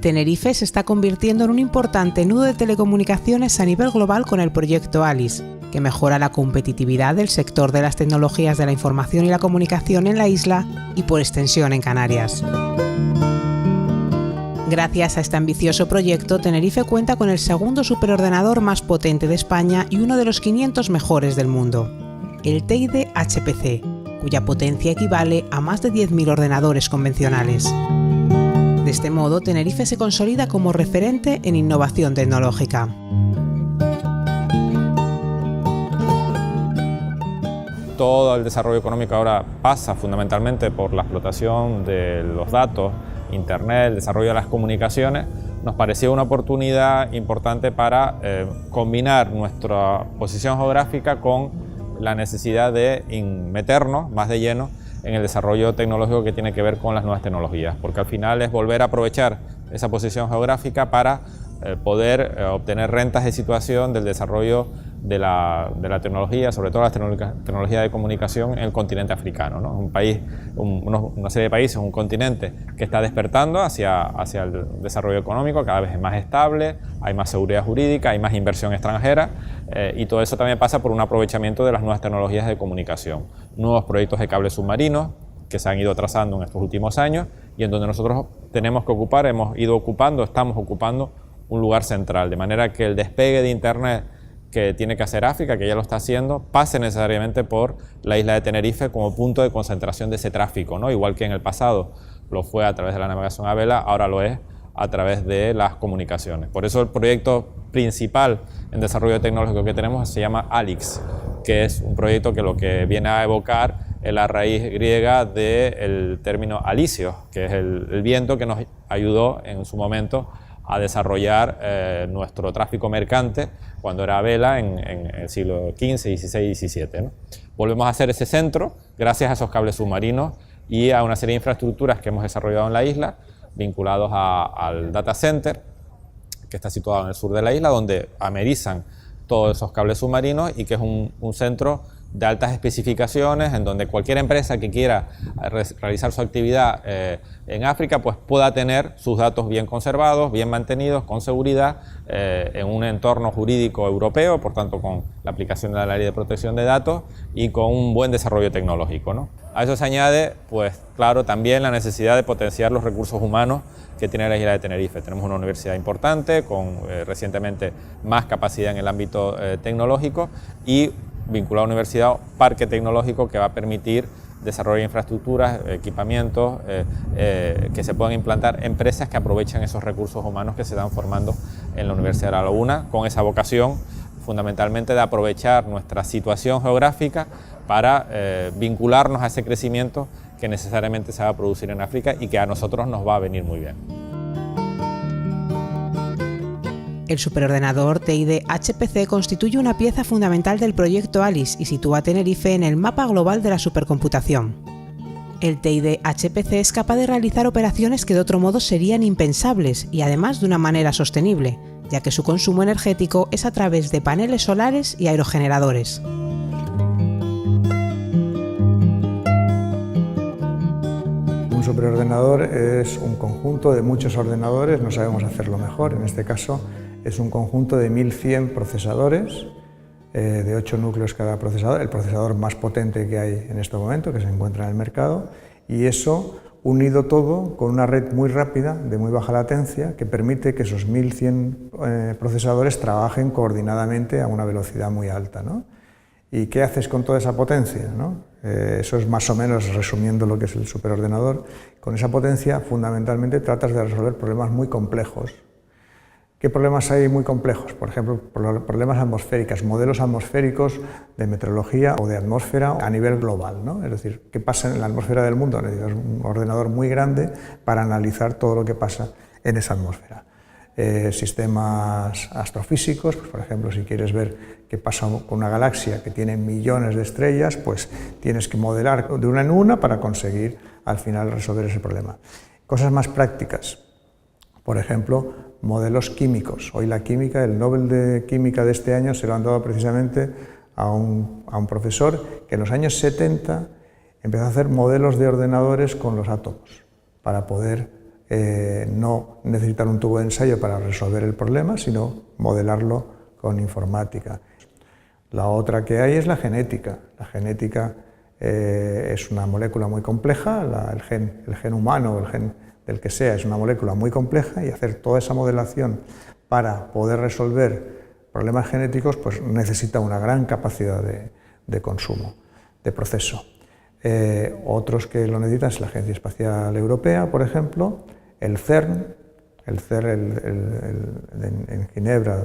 Tenerife se está convirtiendo en un importante nudo de telecomunicaciones a nivel global con el proyecto ALICE, que mejora la competitividad del sector de las tecnologías de la información y la comunicación en la isla y por extensión en Canarias. Gracias a este ambicioso proyecto, Tenerife cuenta con el segundo superordenador más potente de España y uno de los 500 mejores del mundo, el Teide HPC, cuya potencia equivale a más de 10.000 ordenadores convencionales. De este modo, Tenerife se consolida como referente en innovación tecnológica. Todo el desarrollo económico ahora pasa fundamentalmente por la explotación de los datos, Internet, el desarrollo de las comunicaciones. Nos parecía una oportunidad importante para combinar nuestra posición geográfica con la necesidad de meternos más de lleno en el desarrollo tecnológico que tiene que ver con las nuevas tecnologías, porque al final es volver a aprovechar esa posición geográfica para poder obtener rentas de situación del desarrollo de la tecnología, sobre todo la tecnología de comunicación en el continente africano, ¿no? Un país, una serie de países, un continente que está despertando hacia el desarrollo económico, cada vez es más estable, hay más seguridad jurídica, hay más inversión extranjera y todo eso también pasa por un aprovechamiento de las nuevas tecnologías de comunicación, nuevos proyectos de cables submarinos que se han ido trazando en estos últimos años y en donde nosotros tenemos que ocupar, estamos ocupando un lugar central, de manera que el despegue de Internet que tiene que hacer África, que ya lo está haciendo, pase necesariamente por la isla de Tenerife como punto de concentración de ese tráfico, ¿no? Igual que en el pasado lo fue a través de la navegación a vela, ahora lo es a través de las comunicaciones. Por eso el proyecto principal en desarrollo tecnológico que tenemos se llama ALICE, que es un proyecto que lo que viene a evocar es la raíz griega del término alicio, que es el viento que nos ayudó en su momento a desarrollar nuestro tráfico mercante cuando era a vela en el siglo XV, XVI y XVII, ¿no? Volvemos a hacer ese centro gracias a esos cables submarinos y a una serie de infraestructuras que hemos desarrollado en la isla vinculados al data center que está situado en el sur de la isla, donde amerizan todos esos cables submarinos y que es un centro de altas especificaciones en donde cualquier empresa que quiera realizar su actividad en África pues pueda tener sus datos bien conservados, bien mantenidos, con seguridad, en un entorno jurídico europeo, por tanto con la aplicación de la ley de protección de datos y con un buen desarrollo tecnológico, ¿no? A eso se añade, pues claro, también la necesidad de potenciar los recursos humanos que tiene la isla de Tenerife. Tenemos una universidad importante, con recientemente más capacidad en el ámbito tecnológico y vinculado a la universidad, parque tecnológico que va a permitir desarrollar infraestructuras, equipamientos que se puedan implantar, empresas que aprovechen esos recursos humanos que se están formando en la Universidad de La Laguna, con esa vocación fundamentalmente de aprovechar nuestra situación geográfica para vincularnos a ese crecimiento que necesariamente se va a producir en África y que a nosotros nos va a venir muy bien. El superordenador Teide HPC constituye una pieza fundamental del proyecto ALICE y sitúa a Tenerife en el mapa global de la supercomputación. El Teide HPC es capaz de realizar operaciones que de otro modo serían impensables y además de una manera sostenible, ya que su consumo energético es a través de paneles solares y aerogeneradores. Un superordenador es un conjunto de muchos ordenadores, no sabemos hacerlo mejor, en este caso es un conjunto de 1100 procesadores, de 8 núcleos cada procesador, el procesador más potente que hay en este momento, que se encuentra en el mercado, y eso unido todo con una red muy rápida, de muy baja latencia, que permite que esos 1100 procesadores trabajen coordinadamente a una velocidad muy alta, ¿no? ¿Y qué haces con toda esa potencia, ¿no? Eso es más o menos resumiendo lo que es el superordenador. Con esa potencia, fundamentalmente, tratas de resolver problemas muy complejos. ¿Qué problemas hay muy complejos? Por ejemplo, problemas atmosféricos, modelos atmosféricos de meteorología o de atmósfera a nivel global, ¿no? Es decir, ¿qué pasa en la atmósfera del mundo? Necesitas un ordenador muy grande para analizar todo lo que pasa en esa atmósfera. Sistemas astrofísicos, pues, por ejemplo, si quieres ver qué pasa con una galaxia que tiene millones de estrellas, pues tienes que modelar de una en una para conseguir al final resolver ese problema. Cosas más prácticas, por ejemplo, modelos químicos. Hoy la química, el Nobel de Química de este año se lo han dado precisamente a un profesor que en los años 70 empezó a hacer modelos de ordenadores con los átomos para poder no necesitar un tubo de ensayo para resolver el problema, sino modelarlo con informática. La otra que hay es la genética. La genética es una molécula muy compleja, el gen humano o el gen del que sea es una molécula muy compleja, y hacer toda esa modelación para poder resolver problemas genéticos pues necesita una gran capacidad de consumo, de proceso. Otros que lo necesitan es la Agencia Espacial Europea, por ejemplo, el CERN, en Ginebra,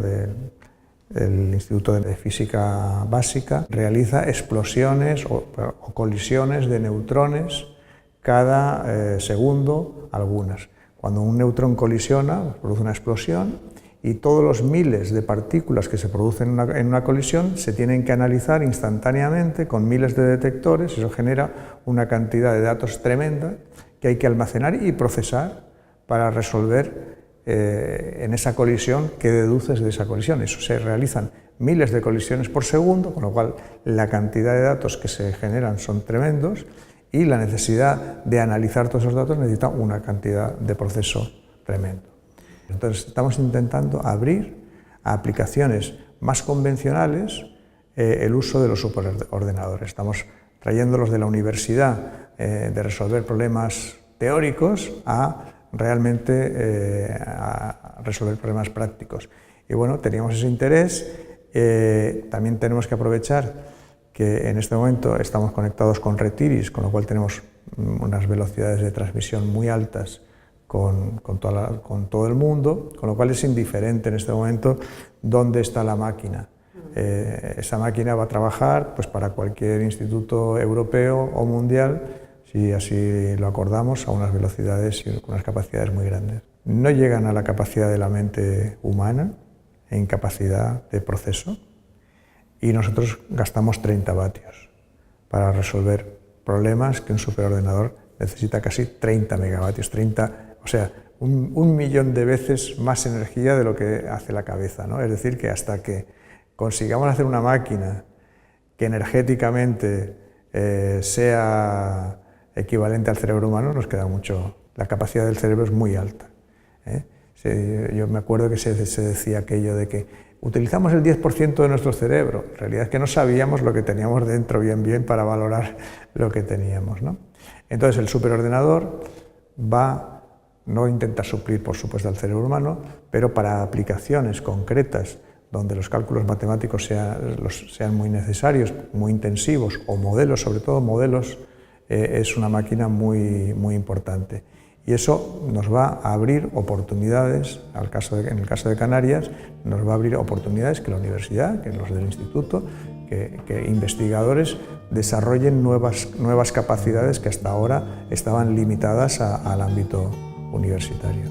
del Instituto de Física Básica, realiza explosiones o colisiones de neutrones cada segundo, algunas. Cuando un neutrón colisiona, produce una explosión, y todos los miles de partículas que se producen en una colisión se tienen que analizar instantáneamente con miles de detectores. Eso genera una cantidad de datos tremenda que hay que almacenar y procesar para resolver en esa colisión qué deduces de esa colisión. Eso se realizan miles de colisiones por segundo, con lo cual la cantidad de datos que se generan son tremendos, y la necesidad de analizar todos esos datos necesita una cantidad de proceso tremendo. Entonces estamos intentando abrir a aplicaciones más convencionales el uso de los superordenadores. Estamos trayéndolos de la universidad, de resolver problemas teóricos, a realmente a resolver problemas prácticos. Y bueno, teníamos ese interés. También tenemos que aprovechar que en este momento estamos conectados con Retiris, con lo cual tenemos unas velocidades de transmisión muy altas con todo el mundo, con lo cual es indiferente en este momento dónde está la máquina. Esa máquina va a trabajar pues, para cualquier instituto europeo o mundial, si así lo acordamos, a unas velocidades y con unas capacidades muy grandes. No llegan a la capacidad de la mente humana en capacidad de proceso, y nosotros gastamos 30 vatios para resolver problemas que un superordenador necesita casi 30 megavatios, o sea, un millón de veces más energía de lo que hace la cabeza, ¿no? Es decir, que hasta que consigamos hacer una máquina que energéticamente sea equivalente al cerebro humano, nos queda mucho. La capacidad del cerebro es muy alta, ¿eh? Yo me acuerdo que se decía aquello de que utilizamos el 10% de nuestro cerebro. En realidad es que no sabíamos lo que teníamos dentro bien para valorar lo que teníamos, ¿no? Entonces el superordenador no intenta suplir, por supuesto, al cerebro humano, pero para aplicaciones concretas donde los cálculos matemáticos sean muy necesarios, muy intensivos, o modelos, sobre todo modelos, es una máquina muy importante. Y eso nos va a abrir oportunidades, en el caso de Canarias, nos va a abrir oportunidades que la universidad, que los del instituto, que investigadores desarrollen nuevas capacidades que hasta ahora estaban limitadas al ámbito universitario.